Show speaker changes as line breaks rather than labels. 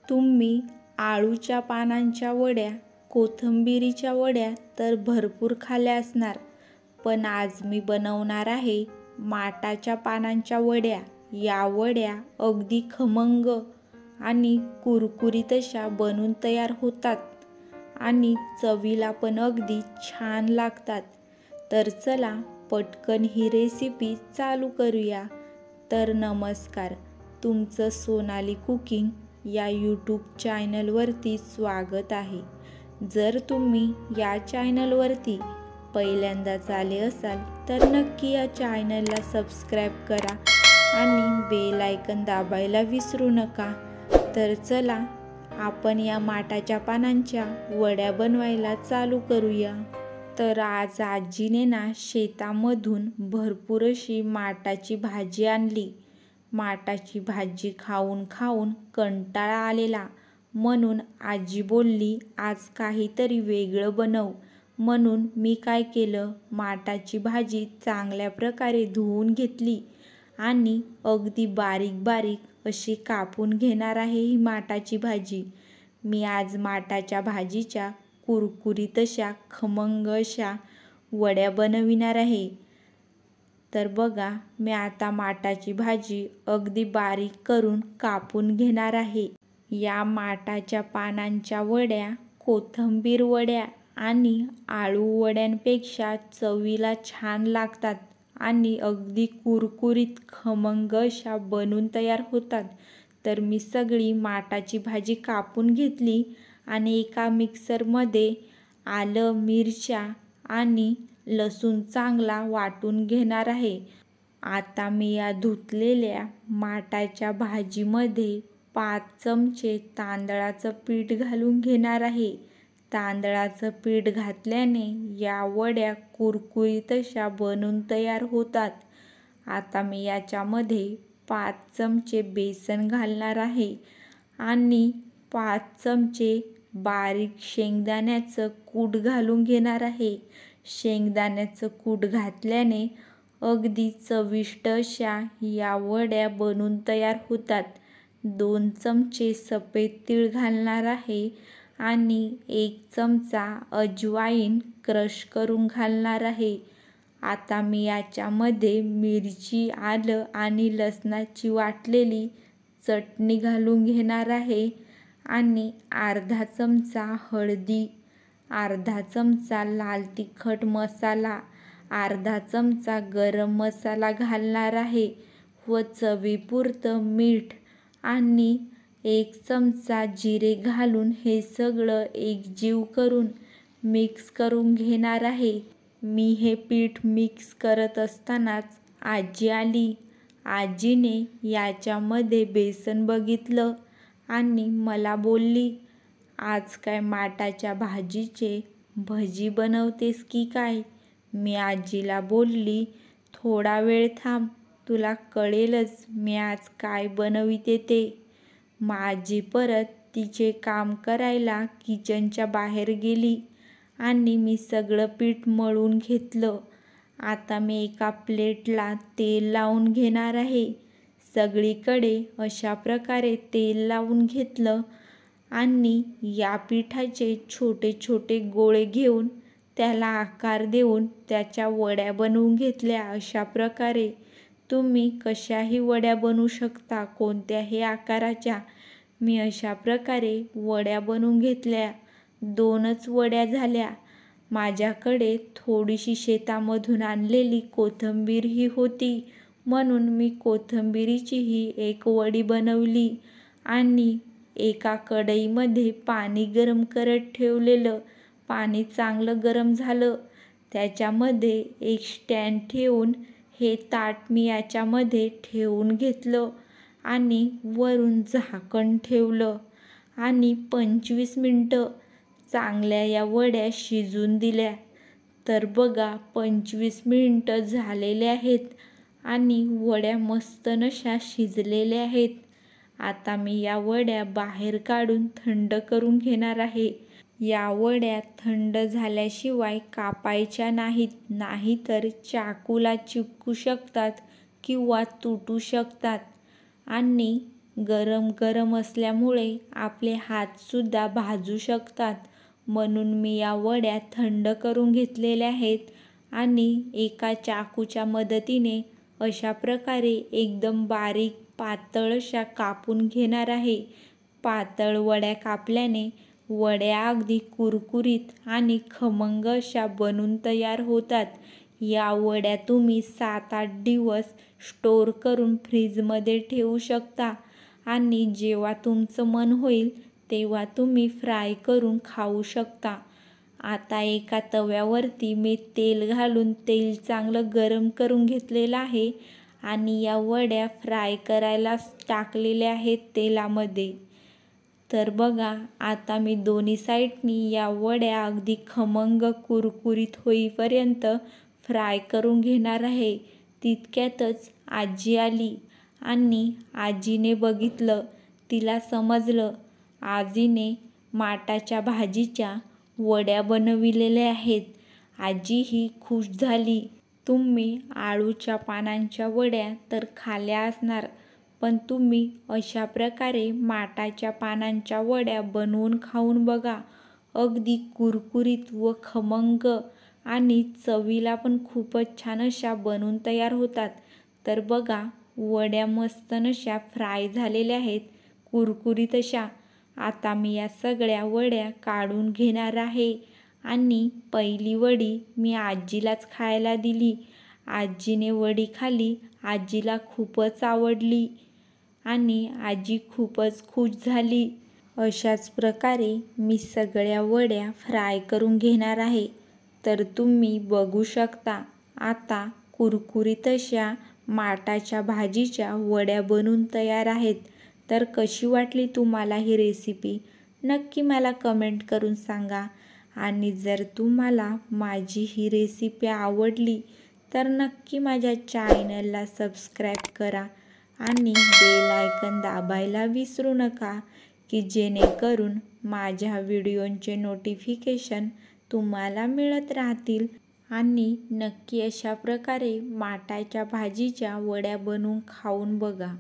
तुम्ही आळूच्या पानांच्या वड्या, कोथिंबीरीच्या वड्या तर भरपूर खाल्ल्या असणार, पण आज मी बनवणार आहे माटाच्या पानांच्या वड्या। या वड्या अगदी खमंग आणि कुरकुरीत अशा बनून तयार होतात आणि चवीला पण अगदी छान लागतात। तर चला पटकन ही रेसिपी चालू करूया। तर नमस्कार, तुमचं सोनाली कुकिंग या यूट्यूब चॅनलवरती स्वागत आहे। जर तुम्ही या चॅनलवरती पहिल्यांदाच आले असाल तर नक्की या चॅनलला सबस्क्राईब करा आणि बेल आयकन दाबायला विसरू नका। तर चला आपण या माटाच्या पानांच्या वड्या बनवायला चालू करूया। तर आज आजीने ना शेतामधून भरपूर अशी माटाची भाजी आणली। माटाची भाजी खाऊन खाऊन कंटाळा आलेला, म्हणून आजी बोलली आज काहीतरी वेगळं बनव। म्हणून मी काय केलं, माटाची भाजी चांगल्या प्रकारे धुवून घेतली आणि अगदी बारीक बारीक अशी कापून घेणार आहे ही माटाची भाजी। मी आज माटाच्या भाजीच्या कुरकुरीत अशा खमंग अशा वड्या बनविणार आहे। तर बघा, मी आता माटाची भाजी अगदी बारीक करून कापून घेणार आहे। या माटाच्या पानांच्या वड्या कोथिंबीर वड्या आणि आळू वड्यांपेक्षा चवीला छान लागतात आणि अगदी कुरकुरीत खमंग अशा बनून तयार होतात। तर मी सगळी माटाची भाजी कापून घेतली आणि एका मिक्सरमध्ये आलं, मिरच्या आणि लसूण चांगला वाटून घेणार आहे। आता मी या धुतलेल्या माटाच्या भाजीमध्ये 5 चमचे तांदळाचं पीठ घालून घेणार आहे। तांदळाचं पीठ घातल्याने या वड्या कुरकुरीत अशा बनून तयार होतात। आता मी याच्यामध्ये 5 चमचे बेसन घालणार आहे आणि 5 चमचे बारीक शेंगदाण्याचं कूट घालून घेणार आहे। शेंगदाण्याचं कूट घातल्याने अगदी चविष्ट अशा या वड्या बनून तयार होतात। 2 चमचे सफेद तीळ घालणार आहे आणि 1 चमचा अजवाईन क्रश करून घालणार आहे। आता मी याच्यामध्ये मिरची, आलं आणि लसणाची वाटलेली चटणी घालून घेणार आहे आणि अर्धा चमचा हळदी, अर्धा चमचा लाल तिखट मसाला, अर्धा चमचा गरम मसाला घालणार आहे व चवीपुरतं मीठ आणि 1 चमचा जिरे घालून हे सगळं एकजीव करून मिक्स करून घेणार आहे। मी हे पीठ मिक्स करत असतानाच आजी आली। आजीने याच्यामध्ये बेसन बघितलं आणि मला बोलली, आज काय माटाच्या भाजीचे भजी बनवतेस की काय? मी आजीला बोलली, थोडा वेळ थांब, तुला कळेलच मी आज काय बनविते ते। मग आजी परत तिचे काम करायला किचनच्या बाहेर गेली आणि मी सगळं पीठ मळून घेतलं। आता मी एका प्लेटला तेल लावून घेणार आहे। सगळीकडे अशा प्रकारे तेल लावून घेतलं आणि या पिठाचे छोटे छोटे गोळे घेऊन त्याला आकार देऊन त्याच्या वड्या बनवून घेतल्या। अशा प्रकारे तुम्ही कशाही वड्या बनवू शकता, कोणत्याही आकाराच्या। मी अशा प्रकारे वड्या बनवून घेतल्या। 2च वड्या झाल्या। माझ्याकडे थोडीशी शेतामधून आणलेली कोथिंबीरही होती, म्हणून मी कोथिंबीरीचीही 1 वडी बनवली आणि एका कढईमध्ये पाणी गरम करत ठेवलेलं। पाणी चांगलं गरम झालं, त्याच्यामध्ये एक स्टँड ठेवून हे ताट मी याच्यामध्ये ठेवून घेतलं आणि वरून झाकण ठेवलं आणि 25 मिनिटं चांगल्या या वड्या शिजून दिल्या। तर बघा, 25 मिनिटं झालेले आहेत आणि वड्या मस्त अशा शिजलेल्या आहेत। आता मी या वड्या बाहेर काढून थंड करून घेणार आहे। या वड्या थंड झाल्याशिवाय कापायच्या नाहीत, नाहीतर चाकूला चिपकू शकतात किंवा तुटू शकतात आणि गरम गरम असल्यामुळे आपले हातसुद्धा भाजू शकतात. म्हणून मी या वड्या थंड करून घेतलेल्या आहेत आणि एका चाकूच्या मदतीने अशा प्रकारे एकदम बारीक पातळ अशा कापून घेणार आहे. पातळ वड्या कापल्याने वड्या अगदी कुरकुरीत आणि खमंग अशा बनून तयार होतात. या वड्या तुम्ही 7-8 दिवस स्टोअर करून फ्रीजमध्ये ठेवू शकता आणि जेव्हा तुमचं मन होईल तेव्हा तुम्ही फ्राय करून खाऊ शकता. आता एका तव्यावरती मी तेल घालून तेल चांगलं गरम करून घेतलेलं आहे आणि या वड्या फ्राय करायला टाकलेल्या आहेत तेलामध्ये. तर बघा, आता मी दोन्ही साईडनी या वड्या अगदी खमंग कुरकुरीत होईपर्यंत फ्राय करून घेणार आहे. तितक्यातच आजी आली आणि आजीने बघितलं. तिला समजलं आजीने माटाच्या भाजीच्या वड्या बनविलेल्या आहेत. आजी ही खुश झाली. तुम्ही आळूच्या पानांच्या वड्या तर खाल्ल्या असणार, पण तुम्ही अशा प्रकारे माटाच्या पानांच्या वड्या बनवून खाऊन बघा. अगदी कुरकुरीत व खमंग आणि चवीला पण खूपच छान अशा बनून तयार होतात. तर बघा, वड्या मस्त अशा फ्राय झालेल्या आहेत, कुरकुरीत अशा. आता मी या सगळ्या वड्या काढून घेणार आहे आणि पहिली वडी मी आजीलाच खायला दिली. आजीने वडी खाल्ली. आजीला खूपच आवडली आणि आजी खूपच खुश झाली. अशाच प्रकारे मी सगळ्या वड्या फ्राय करून घेणार आहे. तर तुम्ही बघू शकता आता कुरकुरीत अशा माटाच्या भाजीच्या वड्या बनून तयार आहेत. तर कशी वाटली तुम्हाला ही रेसिपी? नक्की मला कमेंट करून सांगा. आणि जर तुम्हाला माझी ही रेसिपी आवडली तर नक्की माझ्या चॅनलला सबस्क्राईब करा आणि बेल आयकॉन दाबायला विसरू नका, की जेणेकरून माझ्या व्हिडिओंचे नोटिफिकेशन तुम्हाला मिळत राहतील. आणि नक्की अशा प्रकारे माटाच्या भाजीच्या वड्या बनवून खाऊन बघा.